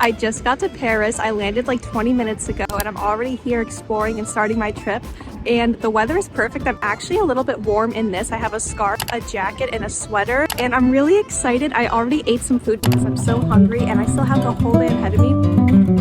I just got to Paris. I landed like 20 minutes ago and I'm already here exploring and starting my trip. And the weather is perfect. I'm actually a little bit warm in this. I have a scarf, a jacket, and a sweater. And I'm really excited. I already ate some food because I'm so hungry and I still have the whole day ahead of me.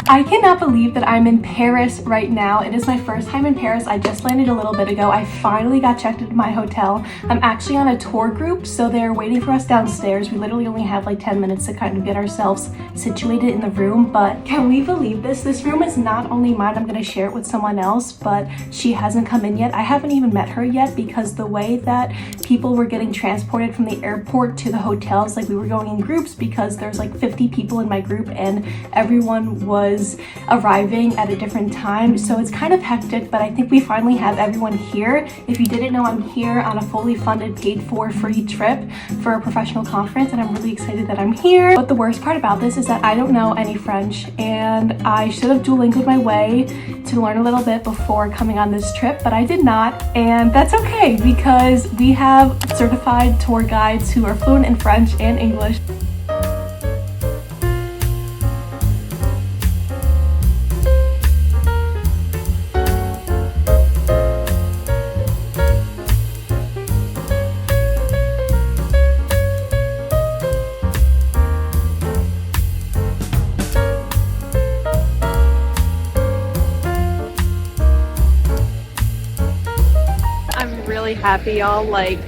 I cannot believe that I'm in Paris right now. It is my first time in Paris. I just landed a little bit ago. I finally got checked into my hotel. I'm actually on a tour group, so they're waiting for us downstairs. We literally only have like 10 minutes to kind of get ourselves situated in the room, but can we believe this? This room is not only mine, I'm gonna share it with someone else, but she hasn't come in yet. I haven't even met her yet because the way that people were getting transported from the airport to the hotels, like we were going in groups because there's like 50 people in my group and everyone was arriving at a different time, so it's kind of hectic, but I think we finally have everyone here. If you didn't know, I'm here on a fully funded, paid for free trip for a professional conference, and I'm really excited that I'm here. But the worst part about this is that I don't know any French, and I should have Duolingo'd my way to learn a little bit before coming on this trip, but I did not, and that's okay because we have certified tour guides who are fluent in French and English. Happy, y'all. Like,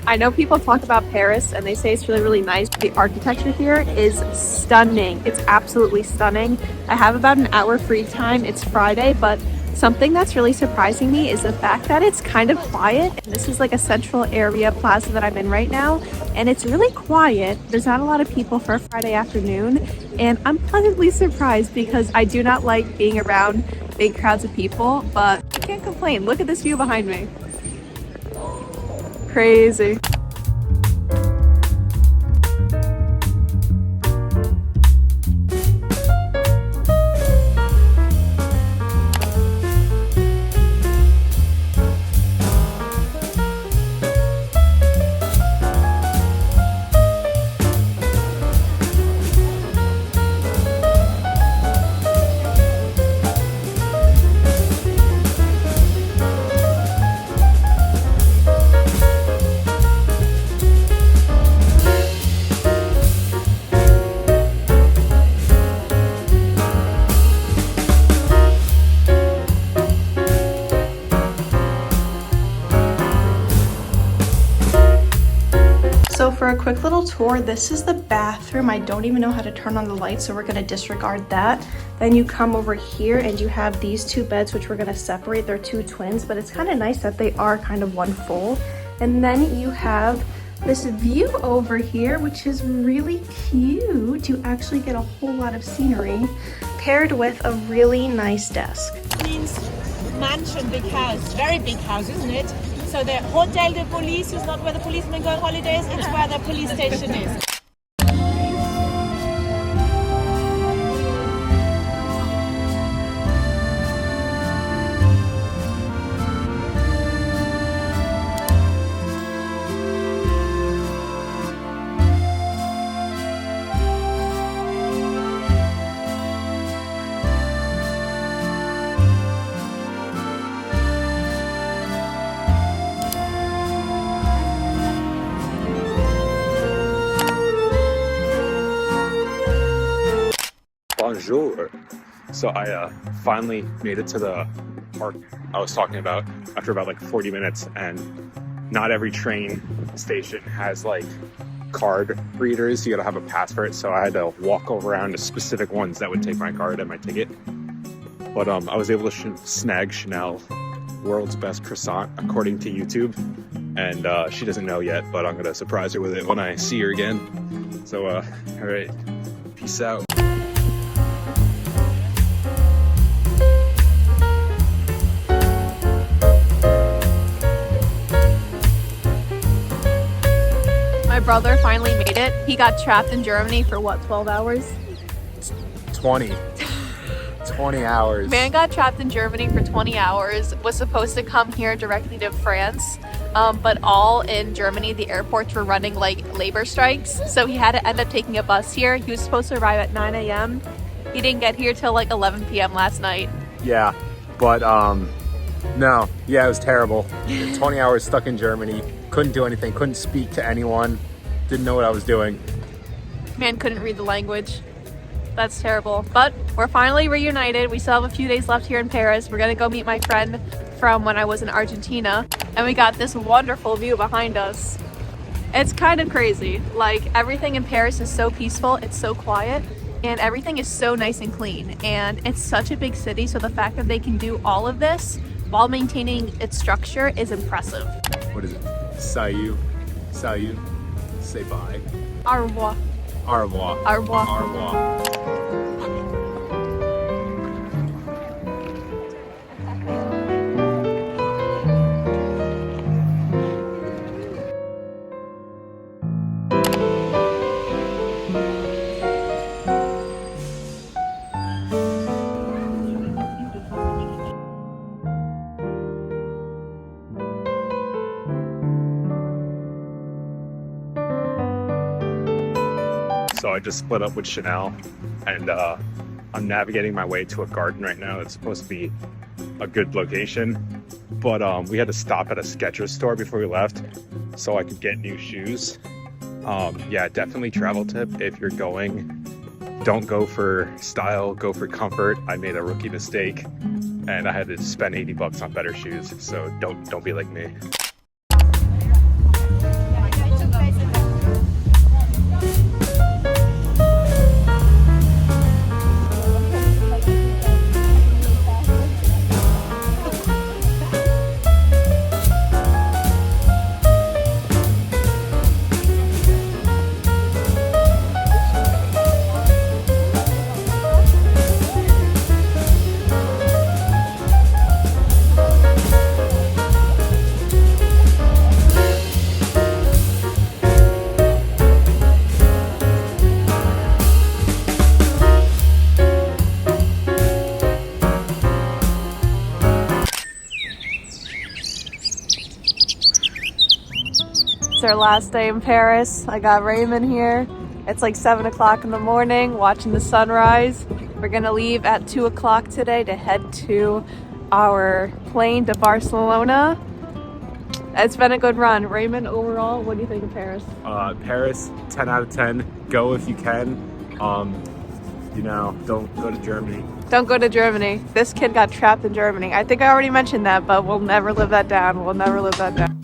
I know people talk about Paris and they say it's really nice. The architecture here is stunning. It's absolutely stunning. I have about an hour free time. It's Friday, but something that's really surprising me is the fact that it's kind of quiet. And this is like a central area plaza that I'm in right now, and it's really quiet. There's not a lot of people for a Friday afternoon, and I'm pleasantly surprised because I do not like being around big crowds of people, but I can't complain. Look at this view behind me. Crazy. So for a quick little tour, this is the bathroom. I don't even know how to turn on the light, so we're gonna disregard that. Then you come over here and you have these two beds, which we're gonna separate. They're two twins, but it's kind of nice that they are kind of one full. And then you have this view over here, which is really cute. You actually get a whole lot of scenery paired with a really nice desk. It means mansion, big house, very big house, isn't it? So the Hotel de Police is not where the policemen go on holidays, it's where the police station is. Bonjour. So I finally made it to the park I was talking about after about like 40 minutes, and not every train station has like card readers. You gotta have a pass for it, so I had to walk around to specific ones that would take my card and my ticket. But I was able to snag Chanel world's best croissant according to YouTube, and she doesn't know yet, but I'm gonna surprise her with it when I see her again. So all right, peace out. My brother finally made it. He got trapped in Germany for what, 12 hours? 20 hours. Man got trapped in Germany for 20 hours, was supposed to come here directly to France, but all in Germany, the airports were running like labor strikes, so he had to end up taking a bus here. He was supposed to arrive at 9 a.m. He didn't get here till like 11 p.m. last night. Yeah, but no, yeah, it was terrible. 20 hours stuck in Germany, couldn't do anything, couldn't speak to anyone, didn't know what I was doing. Man couldn't read the language. That's terrible. But we're finally reunited. We still have a few days left here in Paris. We're gonna go meet my friend from when I was in Argentina, and we got this wonderful view behind us. It's kind of crazy. Like, everything in Paris is so peaceful, it's so quiet, and everything is so nice and clean. And it's such a big city, so the fact that they can do all of this while maintaining its structure is impressive. What is it? Salut. Salut. Say bye. Au revoir. Au revoir. Au revoir. Au revoir. So I just split up with Chanel, and I'm navigating my way to a garden right now. It's supposed to be a good location, but we had to stop at a Skechers store before we left so I could get new shoes. Yeah, definitely travel tip. If you're going, don't go for style, go for comfort. I made a rookie mistake and I had to spend 80 bucks on better shoes, so don't be like me. It's our last day in Paris. I got Raymond here. It's like 7 o'clock in the morning, watching the sunrise. We're gonna leave at 2 o'clock today to head to our plane to Barcelona. It's been a good run. Raymond, overall, what do you think of Paris? Paris, 10 out of 10. Go if you can. You know, don't go to Germany. Don't go to Germany. This kid got trapped in Germany. I think I already mentioned that, but we'll never live that down. We'll never live that down.